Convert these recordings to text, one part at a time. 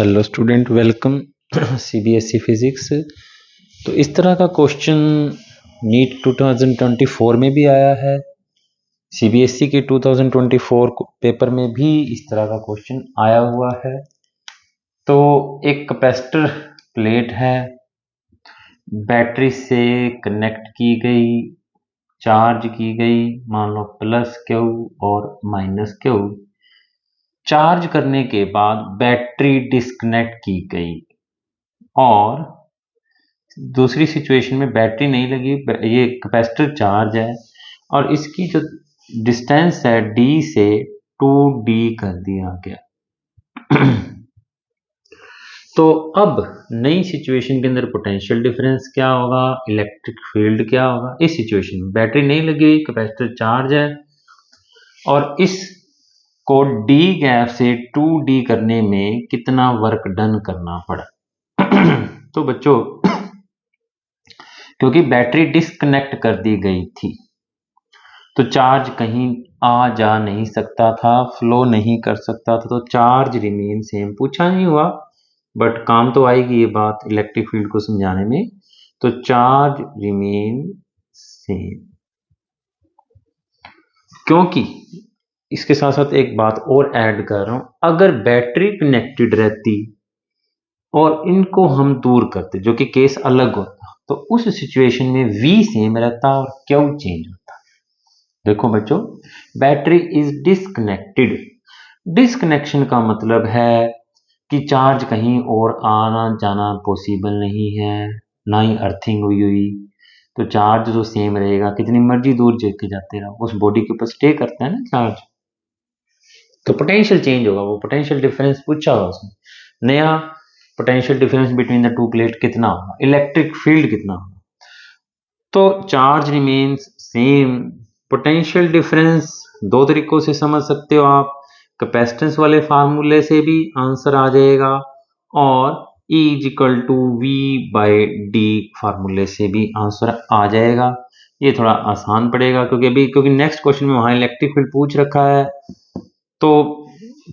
Hello student, welcome CBSE physics. तो इस तरह का क्वेश्चन नीट 2024 में भी आया है, सीबीएसई के 2024 पेपर में भी इस तरह का क्वेश्चन आया हुआ है। तो एक कैपेसिटर प्लेट है, बैटरी से कनेक्ट की गई, चार्ज की गई, मान लो प्लस क्यू और माइनस क्यू। चार्ज करने के बाद बैटरी डिस्कनेक्ट की गई और दूसरी सिचुएशन में बैटरी नहीं लगी, ये कैपेसिटर चार्ज है और इसकी जो डिस्टेंस है d से 2d कर दिया गया। तो अब नई सिचुएशन के अंदर पोटेंशियल डिफरेंस क्या होगा, इलेक्ट्रिक फील्ड क्या होगा। इस सिचुएशन में बैटरी नहीं लगी, कैपेसिटर चार्ज है और इस को d गैप से 2d करने में कितना वर्क डन करना पड़ा। तो बच्चों, क्योंकि बैटरी डिस्कनेक्ट कर दी गई थी तो चार्ज कहीं आ जा नहीं सकता था, फ्लो नहीं कर सकता था, तो चार्ज रिमेन सेम। पूछा नहीं हुआ बट काम तो आएगी ये बात इलेक्ट्रिक फील्ड को समझाने में। तो चार्ज रिमेन सेम, क्योंकि इसके साथ साथ एक बात और ऐड कर रहा हूं, अगर बैटरी कनेक्टेड रहती और इनको हम दूर करते, जो कि केस अलग होता, तो उस सिचुएशन में V सेम रहता और Q चेंज होता। देखो बच्चों, बैटरी इज डिस्कनेक्टेड। डिस्कनेक्शन का मतलब है कि चार्ज कहीं और आना जाना पॉसिबल नहीं है, ना ही अर्थिंग हुई हुई, तो चार्ज तो सेम रहेगा, कितनी मर्जी दूर लेके जाते रहो, उस बॉडी के ऊपर स्टे करता है ना चार्ज। तो पोटेंशियल चेंज होगा, वो पोटेंशियल डिफरेंस पूछा हुआ उसमें। नया potential difference between the two plate कितना होगा, इलेक्ट्रिक फील्ड कितना होगा। तो charge remains same. Potential difference दो तरीकों से समझ सकते हो आप, कैपेसिटेंस वाले फार्मूले से भी आंसर आ जाएगा और E equal to V by D फार्मूले से भी आंसर आ जाएगा। ये थोड़ा आसान पड़ेगा क्योंकि नेक्स्ट क्वेश्चन में वहां इलेक्ट्रिक फील्ड पूछ रखा है, तो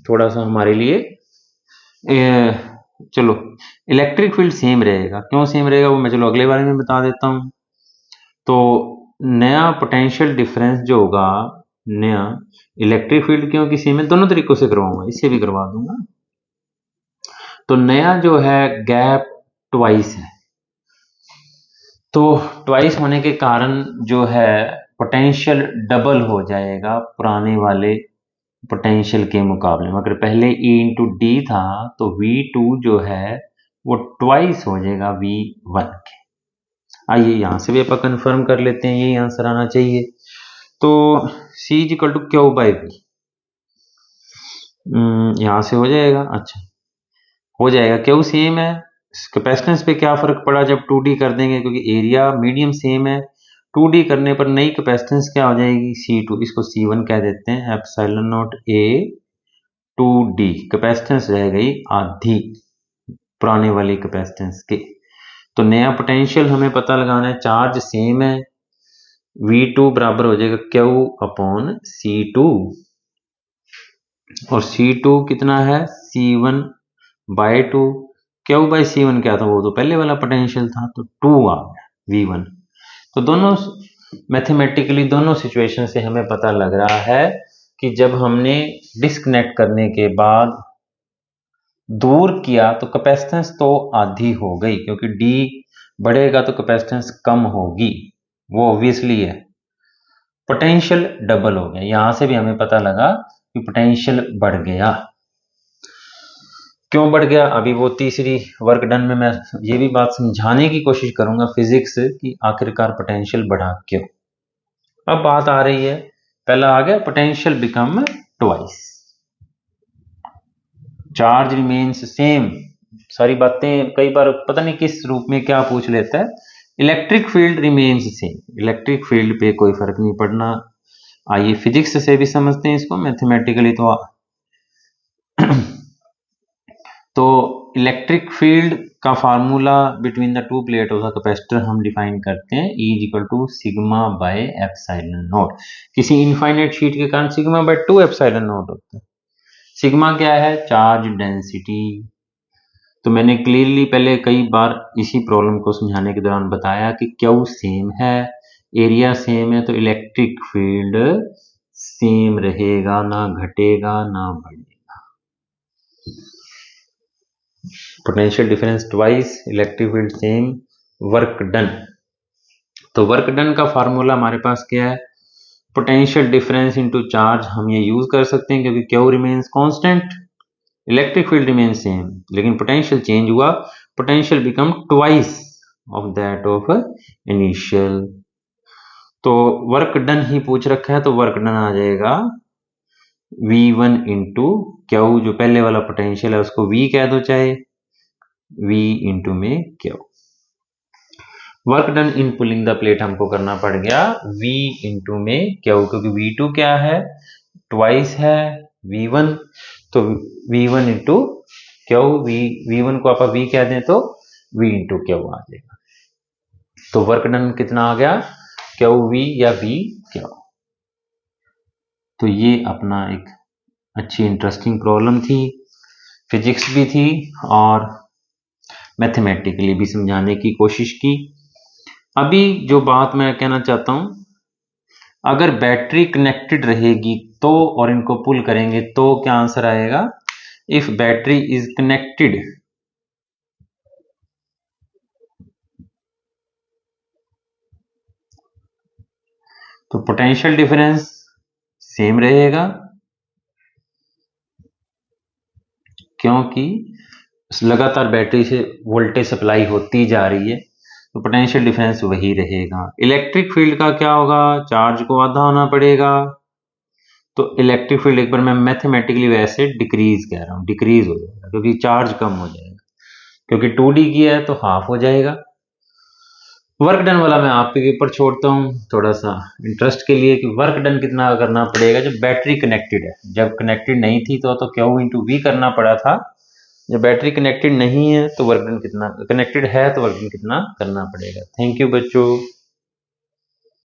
थोड़ा सा हमारे लिए चलो इलेक्ट्रिक फील्ड सेम रहेगा। क्यों सेम रहेगा वो मैं चलो अगले बारे में बता देता हूं। तो नया पोटेंशियल डिफरेंस जो होगा, नया इलेक्ट्रिक फील्ड क्योंकि सेम है, दोनों तरीकों से करवाऊंगा, इससे भी करवा दूंगा। तो नया जो है गैप ट्वाइस है, तो ट्वाइस होने के कारण जो है पोटेंशियल डबल हो जाएगा पुराने वाले पोटेंशियल के मुकाबले में। अगर पहले E इंटू डी था तो V2 जो है वो ट्वाइस हो जाएगा V1 के। आइए यहां से भी अपन कंफर्म कर लेते हैं, यही आंसर आना चाहिए। तो C equal to Q by V, यहां से हो जाएगा। अच्छा हो जाएगा, क्यू सेम है, कैपेसिटेंस पे क्या फर्क पड़ा जब 2D कर देंगे, क्योंकि एरिया मीडियम सेम है। 2D करने पर नई कैपेसिटेंस क्या हो जाएगी, C2, इसको C1 कह देते हैं, epsilon not A 2D। Capacitance रह गई आधी पुराने वाली कैपेसिटेंस के। तो नया पोटेंशियल हमें पता लगाना है, चार्ज सेम है, V2 बराबर हो जाएगा Q अपॉन C2 और C2 कितना है, C1 bye 2। Q by C1 क्या था, वो तो पहले वाला पोटेंशियल था, तो 2 आ गया V1। तो दोनों मैथमेटिकली दोनों सिचुएशन से हमें पता लग रहा है कि जब हमने डिस्कनेक्ट करने के बाद दूर किया तो कैपेसिटेंस तो आधी हो गई, क्योंकि D बढ़ेगा तो कैपेसिटेंस कम होगी, वो ऑब्वियसली है। पोटेंशियल डबल हो गया, यहां से भी हमें पता लगा कि पोटेंशियल बढ़ गया। क्यों बढ़ गया, अभी वो तीसरी वर्क डन में मैं ये भी बात समझाने की कोशिश करूंगा फिजिक्स कि आखिरकार पोटेंशियल बढ़ा क्यों। अब बात आ रही है, पहला आ गया potential become twice, charge remains same. सारी बातें कई बार पता नहीं किस रूप में क्या पूछ लेता है। Electric field remains same, electric field पे कोई फर्क नहीं पड़ना। आइए फिजिक्स से भी समझते हैं इसको मैथमेटिकली। तो इलेक्ट्रिक फील्ड का formula between the two plate of the capacitor हम डिफाइन करते हैं, E equal to sigma by epsilon naught. किसी इनफाइनाइट शीट के कारण सिग्मा बाय 2 एप्सिलॉन नॉट होता है। सिग्मा क्या है, चार्ज डेंसिटी, तो मैंने क्लियरली पहले कई बार इसी प्रॉब्लम को समझाने के दौरान बताया कि क्यू सेम है, एरिया सेम है, तो इलेक्ट्रिक फील्ड सेम रहेगा, ना घटेगा ना बढ़ेगा। Potential difference twice, electric field same, work done. तो वर्क डन का फार्मूला हमारे पास क्या है? Potential difference into charge. हम ये यूज कर सकते हैं क्योंकि Q remains constant, electric field remain same, लेकिन पोटेंशियल चेंज हुआ, potential become twice of that of initial. तो वर्क डन ही पूछ रखा है, तो वर्क डन आ जाएगा V1 इंटू क्यू, जो पहले वाला पोटेंशियल है उसको V कह दो, चाहे V इंटू में Q. Work done in pulling the plate हमको करना पड़ गया V इंटू में क्यू, क्योंकि V2 क्या है? ट्वाइस है V1, तो V1 इंटू क्यू, V1 को आप V कह दें तो V इंटू क्यू आ जाएगा। तो वर्क डन कितना आ गया? क्यू V या V क्यू। तो ये अपना एक अच्छी इंटरेस्टिंग प्रॉब्लम थी, फिजिक्स भी थी और मैथमेटिकली भी समझाने की कोशिश की। अभी जो बात मैं कहना चाहता हूं, अगर बैटरी कनेक्टेड रहेगी तो, और इनको पुल करेंगे तो क्या आंसर आएगा? इफ बैटरी इज कनेक्टेड तो पोटेंशियल डिफरेंस सेम रहेगा, क्योंकि लगातार बैटरी से वोल्टेज सप्लाई होती जा रही है, तो पोटेंशियल डिफरेंस वही रहेगा। इलेक्ट्रिक फील्ड का क्या होगा? चार्ज को आधा होना पड़ेगा, तो इलेक्ट्रिक फील्ड एक बार मैं मैथमेटिकली वैसे डिक्रीज कह रहा हूं, डिक्रीज हो जाएगा क्योंकि चार्ज कम हो जाएगा, क्योंकि 2D की है तो हाफ हो जाएगा। वर्क डन वाला मैं आपके ऊपर छोड़ता हूं थोड़ा सा इंटरेस्ट के लिए, कि वर्क डन कितना करना पड़ेगा जब बैटरी कनेक्टेड है। जब कनेक्टेड नहीं थी तो क्यू इंटू वी करना पड़ा था, जब बैटरी कनेक्टेड नहीं है तो वर्क डन कितना, कनेक्टेड है तो वर्क डन कितना करना पड़ेगा। थैंक यू बच्चों।